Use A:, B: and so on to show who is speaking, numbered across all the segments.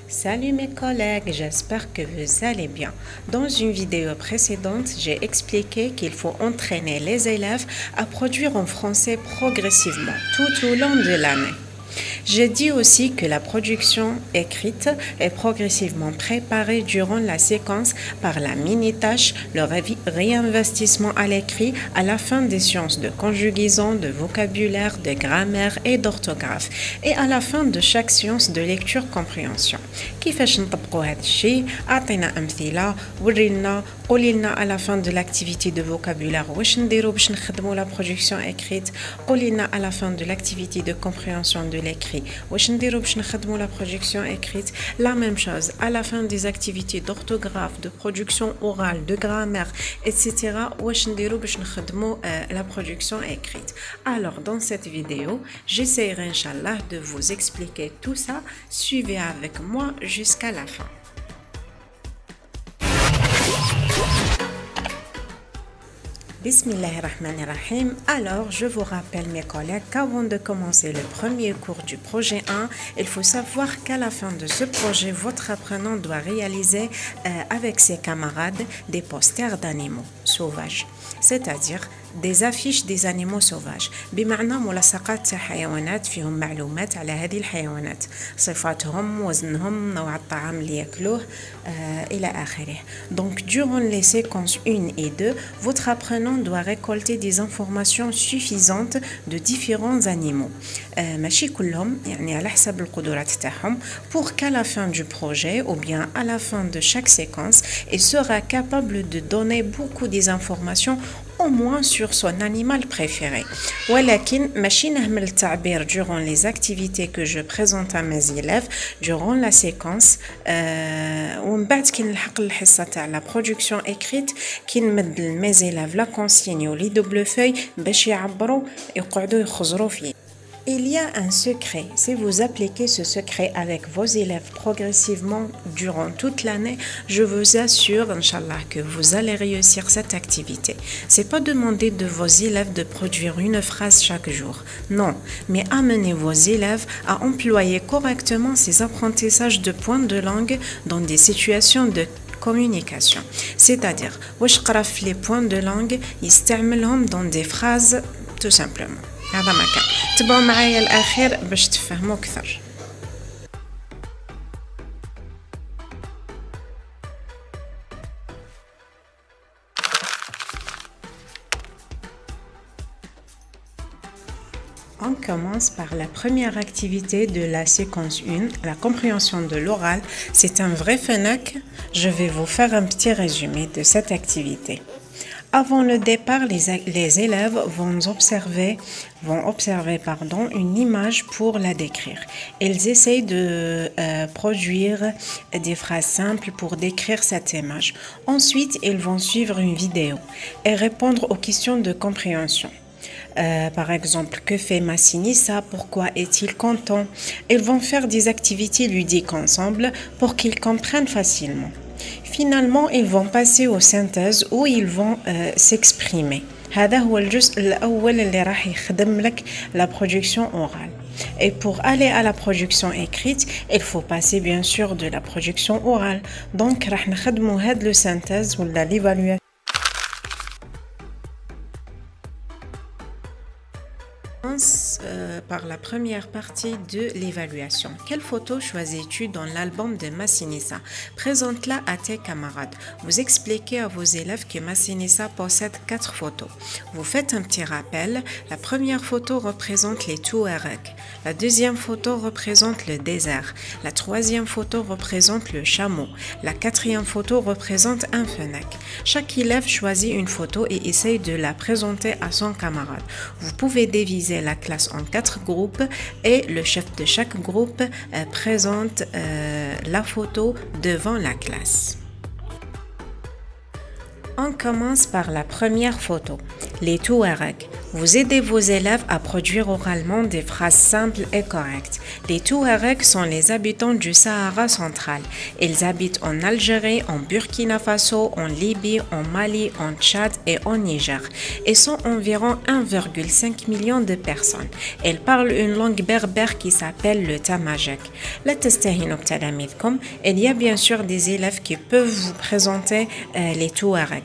A: Salut mes collègues, j'espère que vous allez bien. Dans une vidéo précédente, j'ai expliqué qu'il faut entraîner les élèves à produire en français progressivement tout au long de l'année. J'ai dit aussi que la production écrite est progressivement préparée durant la séquence par la mini-tâche, le réinvestissement à l'écrit à la fin des sciences de conjugaison, de vocabulaire, de grammaire et d'orthographe, et à la fin de chaque science de lecture-compréhension. كيفاش نطبقوا هذا الشيء؟ أعطينا أمثلة، ورينا، قولي لنا à la fin de l'activité de vocabulaire واش نديرو باش نخدموا la production écrite. قولي لنا à la fin de l'activité de compréhension de l'écrit واش نديرو باش نخدموا la production écrite. La même chose à la fin des activités d'orthographe, de production orale, de grammaire, etc. واش نديرو باش نخدموا la production écrite. Alors dans cette vidéo, j'essaierai inchallah de vous expliquer tout ça. Suivez avec moi jusqu'à la fin. Bismillahirrahmanirrahim. Alors, je vous rappelle mes collègues qu'avant de commencer le premier cours du projet 1, il faut savoir qu'à la fin de ce projet, votre apprenant doit réaliser avec ses camarades des posters d'animaux sauvages, c'est-à-dire des affiches des animaux sauvages بمعنى ملصقات حيوانات فيهم معلومات على هذه الحيوانات صفاتهم وزنهم نوع الطعام اللي ياكلوه إلى آخره. Donc durant les séquences 1 et 2, votre apprenant doit récolter des informations suffisantes de différents animaux ماشي كلهم يعني على حسب القدرات تاعهم pour qu'à la fin du projet ou bien à la fin de chaque séquence il sera capable de donner beaucoup des informations au moins sur son animal préféré. ولكن ماشي نهمل التعبير durant les activités que je présente à mes élèves durant la séquence ومن بعد كي نلحق الحصة تاع la production écrite كي نمد mes élèves la consigne و les double feuilles باش يعبروا يقعدوا يخزروا فيه. Il y a un secret. Si vous appliquez ce secret avec vos élèves progressivement durant toute l'année, je vous assure, Inch'Allah, que vous allez réussir cette activité. C'est pas demander de vos élèves de produire une phrase chaque jour. Non, mais amenez vos élèves à employer correctement ces apprentissages de points de langue dans des situations de communication. C'est-à-dire, واش قرا les points de langue يستعملهم dans des phrases tout simplement. هذا ما كان. تبعوا معايا الأخير باش تفهموا أكثر. On commence par la première activité de la séquence 1, la compréhension de l'oral. C'est un vrai FNAC. Je vais vous faire un petit résumé de cette activité. Avant le départ, les élèves vont observer une image pour la décrire. Ils essayent de produire des phrases simples pour décrire cette image. Ensuite, ils vont suivre une vidéo et répondre aux questions de compréhension. Par exemple, que fait Massinissa? Pourquoi est-il content? Ils vont faire des activités ludiques ensemble pour qu'ils comprennent facilement. Finalement, ils vont passer aux synthèses où ils vont s'exprimer. هذا هو الجزء الأول اللي راح يخدم لك la production orale. Et pour aller à la production écrite, il faut passer bien sûr de la production orale. Donc راح نخدموا هاد le synthèse ولا l'évaluation. Par la première partie de l'évaluation. Quelle photo choisis-tu dans l'album de Massinissa? Présente-la à tes camarades. Vous expliquez à vos élèves que Massinissa possède 4 photos. Vous faites un petit rappel. La première photo représente les Touaregs. La deuxième photo représente le désert. La troisième photo représente le chameau. La quatrième photo représente un fennec. Chaque élève choisit une photo et essaye de la présenter à son camarade. Vous pouvez diviser la classe en 4 groupes et le chef de chaque groupe présente la photo devant la classe. On commence par la première photo, les Touaregs. Vous aidez vos élèves à produire oralement des phrases simples et correctes. Les Touaregs sont les habitants du Sahara central. Ils habitent en Algérie, en Burkina Faso, en Libye, en Mali, en Tchad et au Niger. Ils sont environ 1,5 million de personnes. Ils parlent une langue berbère qui s'appelle le tamajek. Il y a bien sûr des élèves qui peuvent vous présenter les Touaregs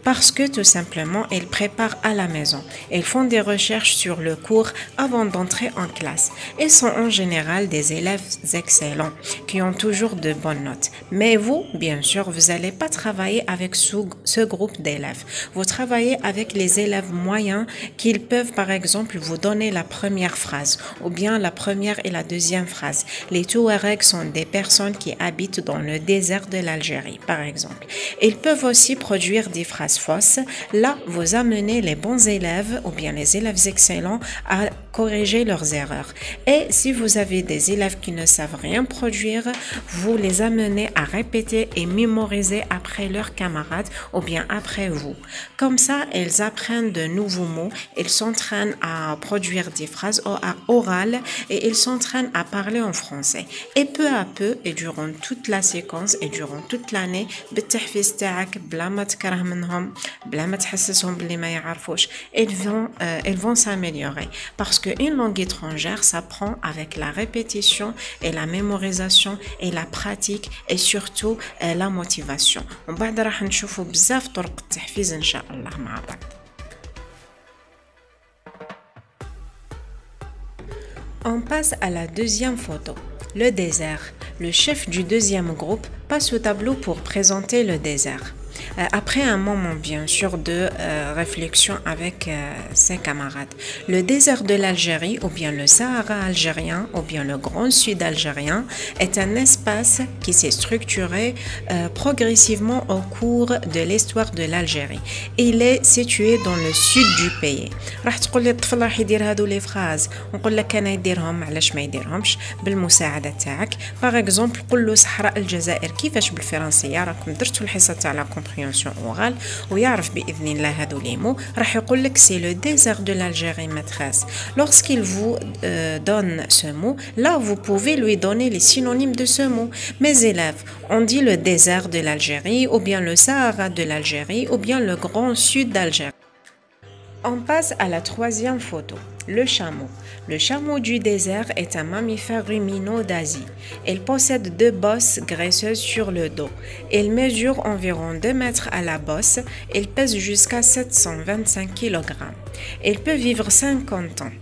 A: parce que tout simplement ils préparent à la maison. Ils font des recherches sur le cours avant d'entrer en classe. Ils sont en général des élèves excellents qui ont toujours de bonnes notes. Mais vous, bien sûr, vous n'allez pas travailler avec ce groupe d'élèves. Vous travaillez avec les élèves moyens qui peuvent par exemple vous donner la première phrase ou bien la première et la deuxième phrase. Les Touaregs sont des personnes qui habitent dans le désert de l'Algérie, par exemple. Ils peuvent aussi produire des phrases fausses. Là, vous amenez les bons élèves ou bien les élèves excellents à corriger leurs erreurs. Et si vous avez des élèves qui ne savent rien produire, vous les amenez à répéter et mémoriser après leurs camarades ou bien après vous. Comme ça, ils apprennent de nouveaux mots, ils s'entraînent à produire des phrases orales et ils s'entraînent à parler en français. Et peu à peu, et durant toute la séquence et durant toute l'année, بالتحفيز تاعك بلا ما تكره منهم بلا ما تحسسهم باللي ما يعرفوش, ils vont s'améliorer parce qu'une langue étrangère s'apprend avec la répétition et la mémorisation et la pratique et surtout la motivation. ومن بعد راح نشوفوا بزاف طرق التحفيز إن شاء الله مع بعض. On passe à la deuxième photo, le désert. Le chef du deuxième groupe passe au tableau pour présenter le désert. Après un moment bien sûr de réflexion avec ses camarades. Le désert de l'Algérie ou bien le Sahara algérien ou bien le Grand Sud algérien est un espace qui s'est structuré progressivement au cours de l'histoire de l'Algérie. Il est situé dans le sud du pays. راح تقول لي الطفل راح يدير هادو لي فراز ونقول لك انا يديرهم علاش ما يديرهمش بالمساعده تاعك. باغ اكزومبل قول له صحراء الجزائر كيفاش بالفرنسيه راكم درتوا الحصه تاع لا compréhension orale ويعرف بإذن الله هادو لي مو راح يقول لك c'est le désert de l'Algérie maîtresse. Lorsqu'il vous donne ce mot, là vous pouvez lui donner les synonymes de ce mot. Mes élèves, on dit le désert de l'Algérie ou bien le Sahara de l'Algérie ou bien le Grand Sud d'Algérie. On passe à la troisième photo, le chameau. Le chameau du désert est un mammifère ruminant d'Asie. Il possède deux bosses graisseuses sur le dos. Il mesure environ 2 mètres à la bosse. Il pèse jusqu'à 725 kg. Il peut vivre 50 ans.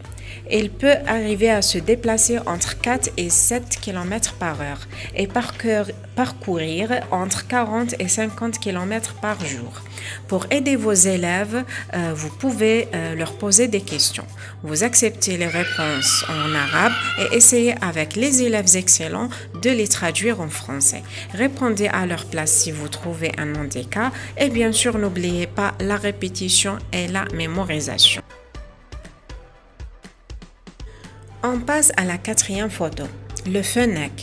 A: Il peut arriver à se déplacer entre 4 et 7 km par heure et parcourir entre 40 et 50 km par jour. Pour aider vos élèves, vous pouvez leur poser des questions. Vous acceptez les réponses en arabe et essayez avec les élèves excellents de les traduire en français. Répondez à leur place si vous trouvez un handicap et bien sûr n'oubliez pas la répétition et la mémorisation. On passe à la quatrième photo, le fennec.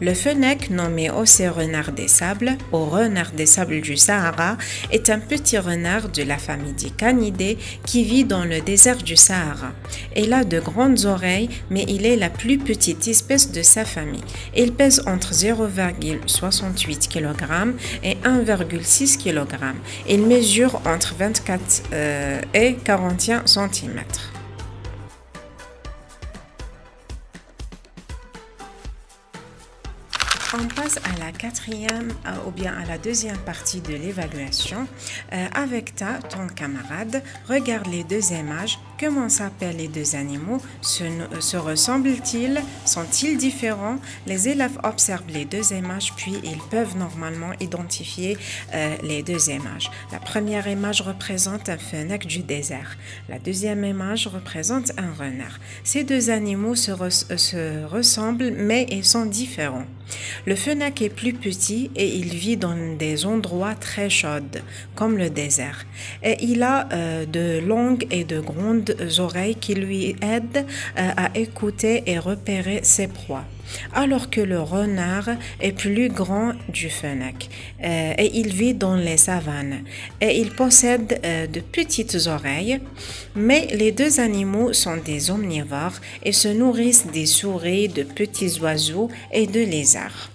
A: Le fennec, nommé aussi renard des sables ou renard des sables du Sahara, est un petit renard de la famille des canidés qui vit dans le désert du Sahara. Il a de grandes oreilles, mais il est la plus petite espèce de sa famille. Il pèse entre 0,68 kg et 1,6 kg. Il mesure entre 24 et 41 cm. On passe à la quatrième ou bien à la deuxième partie de l'évaluation. Avec ton camarade, regarde les deux images. Comment s'appellent les deux animaux? Se ressemblent-ils? Sont-ils différents? Les élèves observent les deux images puis ils peuvent normalement identifier les deux images. La première image représente un fennec du désert. La deuxième image représente un renard. Ces deux animaux se ressemblent mais ils sont différents. Le fennec est plus petit et il vit dans des endroits très chauds, comme le désert. Et il a de longues et de grandes oreilles qui lui aident à écouter et repérer ses proies. alors que le renard est plus grand du fennec et il vit dans les savanes et il possède de petites oreilles, mais les deux animaux sont des omnivores et se nourrissent des souris, de petits oiseaux et de lézards.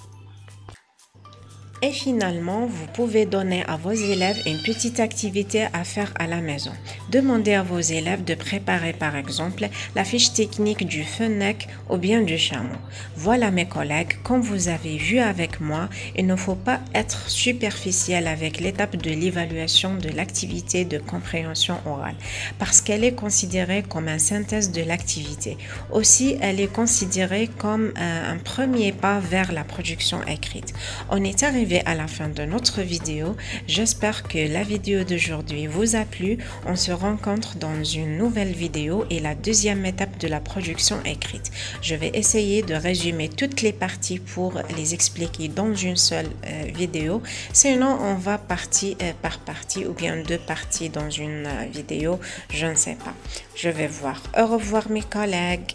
A: Et finalement, vous pouvez donner à vos élèves une petite activité à faire à la maison. Demandez à vos élèves de préparer par exemple la fiche technique du fennec ou bien du chameau. Voilà mes collègues, comme vous avez vu avec moi, il ne faut pas être superficiel avec l'étape de l'évaluation de l'activité de compréhension orale parce qu'elle est considérée comme une synthèse de l'activité. Aussi, elle est considérée comme un premier pas vers la production écrite. On est arrivé à la fin de notre vidéo. J'espère que la vidéo d'aujourd'hui vous a plu. On se rencontre dans une nouvelle vidéo et la deuxième étape de la production écrite. Je vais essayer de résumer toutes les parties pour les expliquer dans une seule vidéo. Sinon, on va partie par partie ou bien deux parties dans une vidéo. Je ne sais pas. Je vais voir. Au revoir mes collègues.